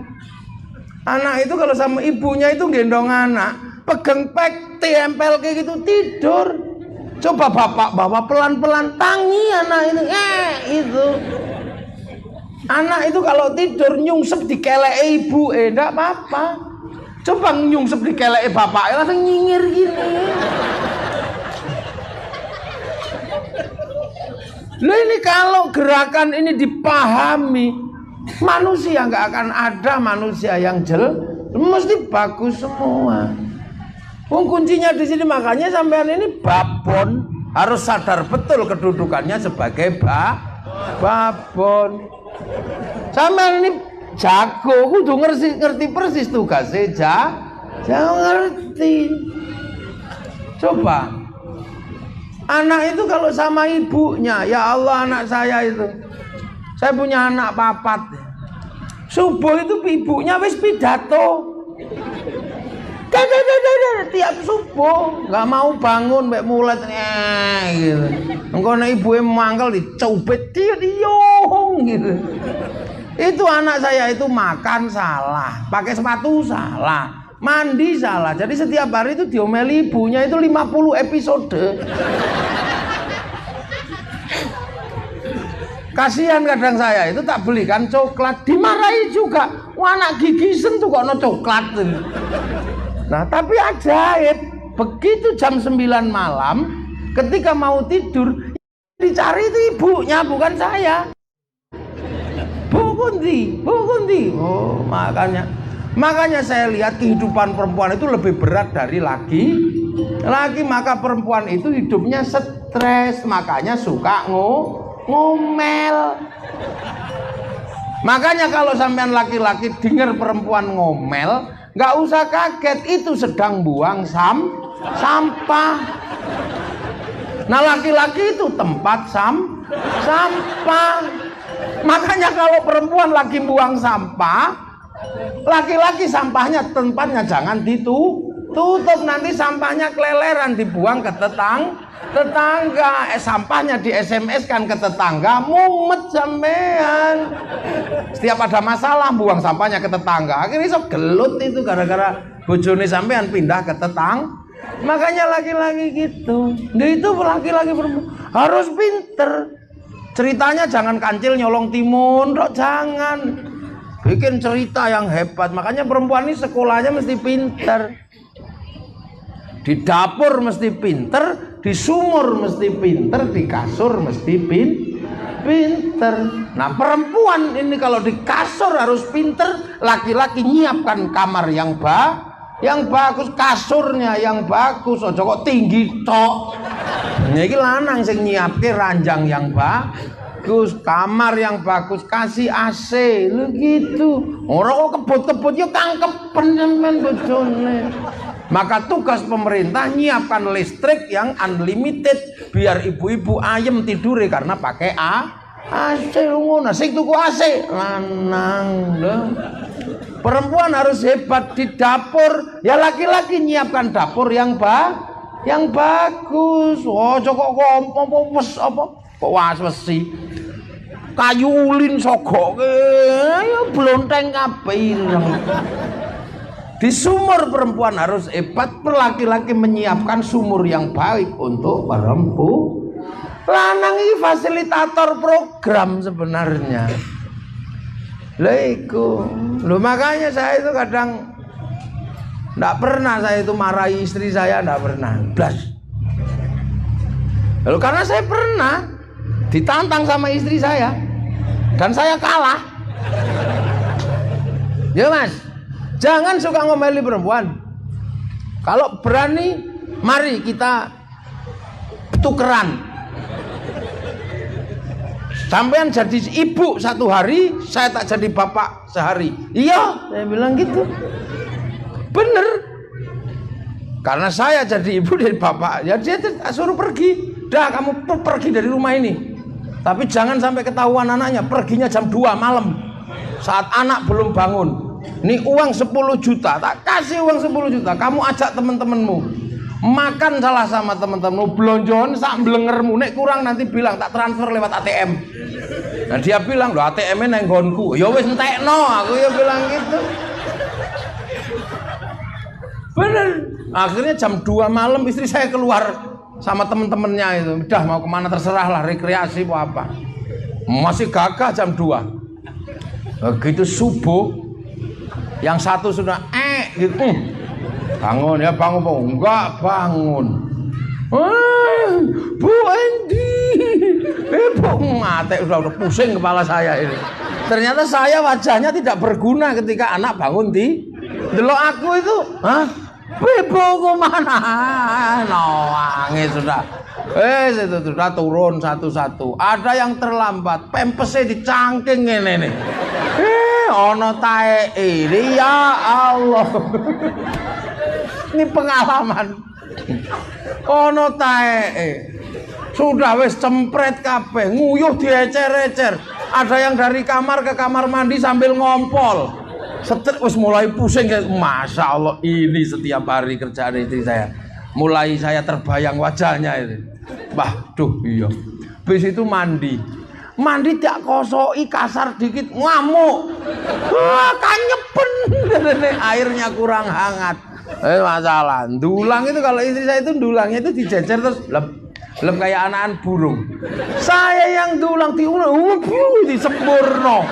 Anak itu kalau sama ibunya itu gendong anak, pegang pek, tempel kayak gitu, tidur. Coba bapak bawa pelan-pelan, tangi anak ini, itu. Anak itu kalau tidur nyungsep di kelek ibu, enggak apa-apa. Coba nyungsep di kelek bapak, langsung nyinyir gini. Loh, ini kalau gerakan ini dipahami, manusia nggak akan ada manusia yang mesti bagus semua. Kuncinya di sini, makanya sampean ini babon harus sadar betul kedudukannya sebagai babon. Sampean ini jago, kudu ngerti persis tugasnya, jangan ngerti. Coba anak itu kalau sama ibunya, ya Allah, anak saya itu, saya punya anak papat. Subuh itu ibunya wis pidato. Tiap subuh nggak mau bangun, mbak mulet gitu. Engkau nek ibu mangkel dicubit dia diong gitu. Itu anak saya itu makan salah, pakai sepatu salah, mandi salah. Jadi setiap hari itu diomeli ibunya itu 50 episode. Kasihan kadang saya itu tak belikan coklat, dimarahi juga. Wah, anak gigisen tuh kok no coklat. Nah, tapi ajaib, begitu jam 9 malam, ketika mau tidur, dicari itu ibunya, bukan saya. Bu Kunti. Oh, makanya saya lihat kehidupan perempuan itu lebih berat dari laki. Maka perempuan itu hidupnya stres, makanya suka ngomel. Makanya kalau sampean laki-laki dengar perempuan ngomel, nggak usah kaget, itu sedang buang sampah. Nah, laki-laki itu tempat sampah. Makanya kalau perempuan lagi buang sampah, laki-laki sampahnya tempatnya jangan tutup, nanti sampahnya keleleran dibuang ke tetangga. Sampahnya di SMS kan ke tetangga, mumet sampean. Setiap ada masalah buang sampahnya ke tetangga, akhirnya sok gelut itu gara-gara bojone sampean pindah ke tetangga. Makanya laki-laki gitu. Nah, itu laki-laki harus pinter. Ceritanya jangan kancil nyolong timun, jangan. Bikin cerita yang hebat. Makanya perempuan ini sekolahnya mesti pinter. Di dapur mesti pinter, di sumur mesti pinter, di kasur mesti pinter. Nah, perempuan ini kalau di kasur harus pinter, laki-laki nyiapkan kamar yang bagus, kasurnya yang bagus, ojo kok tinggi tok. Iki lanang sing nyiapke ranjang yang bagus, kamar yang bagus, kasih AC, lu gitu. Ora kok kebut-kebut yo kangkepen sampean bojone. Maka tugas pemerintah nyiapkan listrik yang unlimited biar ibu-ibu ayem tidure karena pakai AC ngono. Sing tuku AC lanang lho. Perempuan harus hebat di dapur. Ya laki-laki nyiapkan dapur yang bagus. Oh, kok kompos apa? Kok was-wesi. Kayulin sogoke. Ya blonteng kabeh. Di sumur perempuan harus hebat. Laki-laki menyiapkan sumur yang baik untuk perempuan. Lanang ini fasilitator program sebenarnya. Loh, makanya saya itu kadang enggak pernah saya itu marahi istri saya, enggak pernah. Blas. Lalu karena saya pernah ditantang sama istri saya dan saya kalah. Ya Mas, jangan suka ngomeli perempuan. Kalau berani, mari kita tukeran. Sampean jadi ibu satu hari, saya tak jadi bapak sehari. Iya, saya bilang gitu. Bener. Karena saya jadi ibu dari bapak, ya dia suruh pergi. Dah, kamu pergi dari rumah ini. Tapi jangan sampai ketahuan anaknya, perginya jam 2 malam saat anak belum bangun. Ini uang 10 juta, tak kasih uang 10 juta. Kamu ajak teman-temanmu makan salah sama teman-temanmu, blonjon sak blengermu, nek kurang nanti bilang tak transfer lewat ATM. Nah dia bilang, loh ATM-nya nang nggonku. Ya wis entekno, aku ya bilang gitu. Bener. Akhirnya jam 2 malam istri saya keluar sama temen-temennya itu. Udah mau kemana terserah lah, rekreasi apa. Masih gagah jam 2. Begitu subuh, yang satu sudah gitu. Bangun ya bangun, Bu. Enggak bangun. Bu Andi. Bu mate udah pusing kepala saya ini. Ternyata saya wajahnya tidak berguna ketika anak bangun di delok aku itu. Hah? Ibuku mana? Wangi sudah. Itu sudah turun satu-satu. Ada yang terlambat, pempesnya dicangking ini nih. Ono tae ini ya Allah. Ini pengalaman. Ono tae. Sudah wis cempret kabeh, nguyuh diecer-ecer. Ada yang dari kamar ke kamar mandi sambil ngompol. Setet wis mulai pusing, Masya Allah, ini setiap hari kerjaan istri saya. Mulai saya terbayang wajahnya ini. Duh iya. Habis itu mandi tak kosoi kasar dikit ngamuk. Kanyepen. Airnya kurang hangat. Masalah. Dulang itu kalau istri saya itu dulangnya itu dijejer terus lep kayak anakan burung. Saya yang dulang diulang, disempurno.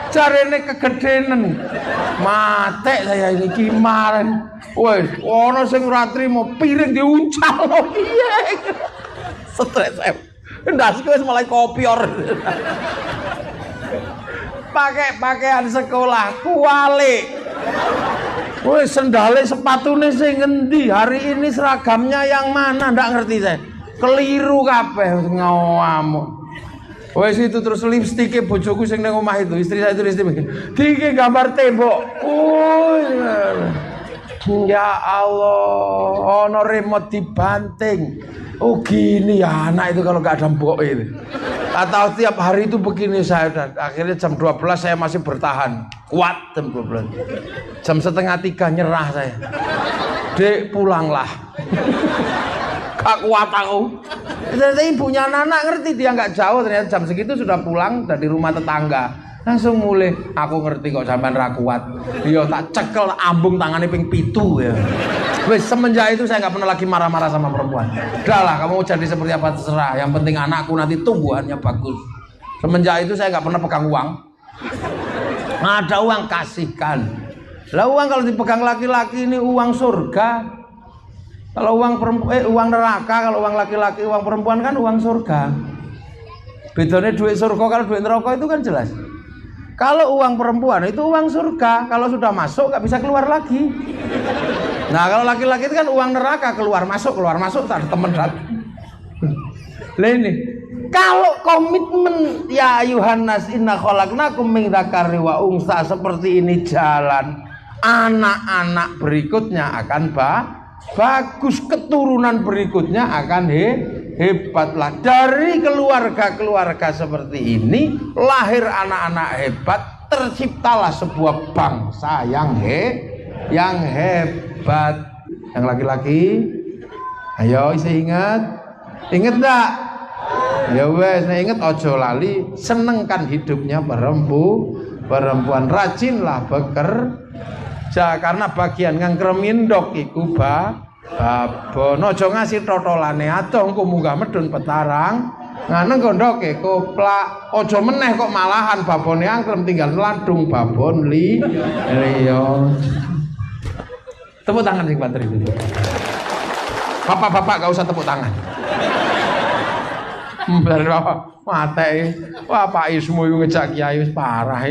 Jarene kegedenan. Mate saya ini kimaran. Wes, ono sing ora trimo piring diuncal. Iya. Stres saya. Ndasku wis mulai kopior. Pakai pakaian sekolah kuali. Wes sendale sepatune sing ngendi? Hari ini seragamnya yang mana? Ndak ngerti saya. Keliru kabeh ngawamuk. Wes itu terus lipstiknya bojoku sing nang omah itu, istri saya itu lipstik. Diki gambar tembok. Ya Allah, ono remote dibanting. Oh gini ya anak itu kalau gak ada mbok itu. Atau tiap hari itu begini saya dan akhirnya jam 12 saya masih bertahan. Kuat jam 12. Jam setengah 3 nyerah saya. Dek pulanglah. Gak kuat aku. Ternyata ibunya anak ngerti, dia nggak jauh, ternyata jam segitu sudah pulang dari rumah tetangga. Langsung mulai, aku ngerti kok sampean ra kuat. Iya tak cekel ambung tangannya ping 7 ya. Wes semenjak itu saya nggak pernah lagi marah-marah sama perempuan. Udahlah kamu mau jadi seperti apa terserah, yang penting anakku nanti tumbuhannya bagus. Semenjak itu saya nggak pernah pegang uang. Ada uang kasihkan. Lah uang kalau dipegang laki-laki ini uang surga. Kalau uang uang neraka, kalau uang laki-laki, uang perempuan kan uang surga. Bedanya duit surga kalau duit neraka itu kan jelas. Kalau uang perempuan itu uang surga, kalau sudah masuk nggak bisa keluar lagi. Nah kalau laki-laki itu kan uang neraka, keluar masuk tak ada temen dat. Lah ini, kalau komitmen ya Yohanes inna khalaqnakum min dzakari wa unsa seperti ini jalan, anak-anak berikutnya akan bagus, keturunan berikutnya akan hebatlah. Dari keluarga-keluarga seperti ini lahir anak-anak hebat, terciptalah sebuah bangsa yang hebat. Yang laki-laki, ayo isi ingat enggak? Ya wes, inget ojo lali, senengkan hidupnya perempuan, rajinlah bekerja karena bagian ngkremindok iku babon. Aja ngasih totolane ado engko munggah medun petarang nganeng gondoke koplak. Aja meneh kok malahan babone angkrem tinggal ladung babon liya. Tepuk tangan sing banter itu. Bapak-bapak gak usah tepuk tangan. Dari bapak mate. Wah Pak Ismu ngejak kiai wis parah.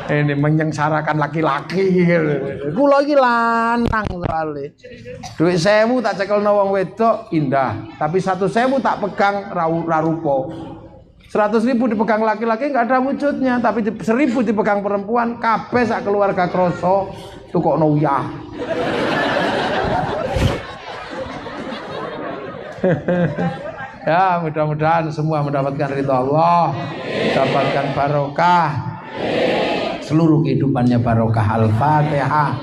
Ini menyengsarakan laki-laki. Kula iki lanang soalé. Duit 1000 tak cekelno wong wedok indah, tapi 1.000 tak pegang ra rupa. 100.000 dipegang laki-laki enggak ada wujudnya, tapi 1.000 dipegang perempuan kabeh sak keluarga kroso tukokno uyah. Ya, mudah-mudahan semua mendapatkan ridha Allah, mendapatkan barokah, seluruh kehidupannya barokah. Al-Fatihah.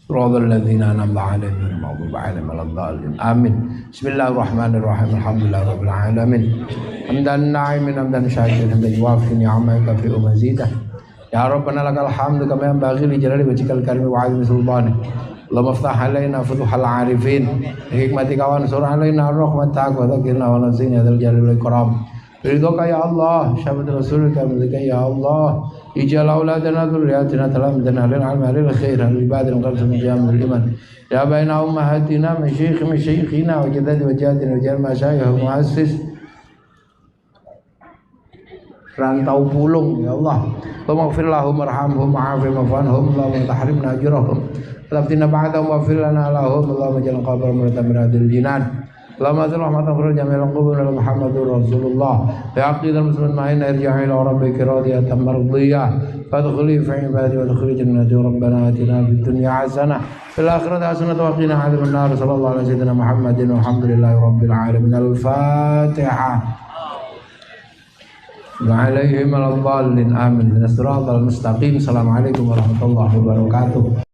Shiratal ladzina an'amta 'alaihim ghairil maghdubi 'alaihim waladdallin. Amin. Bismillahirrahmanirrahim. Alhamdulillahirabbil alamin. Hamdan na'imin hamdan syakirin hamdan yuwafi ni'amaka fi mazidah. Ya Rabbana lakal hamdu kama yanbaghi li jalali wajhikal karim wa 'azimi sultanik. Allahumma iftah alaina futuhal 'arifin bi hikmatika wa ansur alaina ar-rahmataka wa dzakirna wa nasina dzal jalali wal ikram. Ridhoka ya Allah, syafaat Rasulika madzika ya Allah. Ijal auladana dzurriyyatina talamidana lil ilmi lil khair lil ibadil qalbi jamil iman. Ya baina ummahatina masyayikhina wa jaddati wa jaddina wa jal masyayikh muassis rantau pulung ya Allah. Allahumma ighfir lahum warhamhum wa'afihim wa'anhum Allahumma tahrimna ajrahum laftina ba'dahum waghfir lana lahum Allahumma jal qabrahum muratamiratil jinan. Allahumma zil rahmatan khurul jami'al qubur ala Muhammadur Rasulullah bi'aqidil muslimin ma'ina irja'i ila rabbika radiyatan mardiyah fadkhuli fi ibadi wa dkhuli jannati rabbana atina fid dunya hasanah fil akhirati hasanah wa qina adzaban nar sallallahu alaihi wasallam Muhammadin walhamdulillahi rabbil alamin. Al-Fatihah. Wa alaihim al-dallin amin. Siratal mustaqim. Assalamualaikum warahmatullahi wabarakatuh.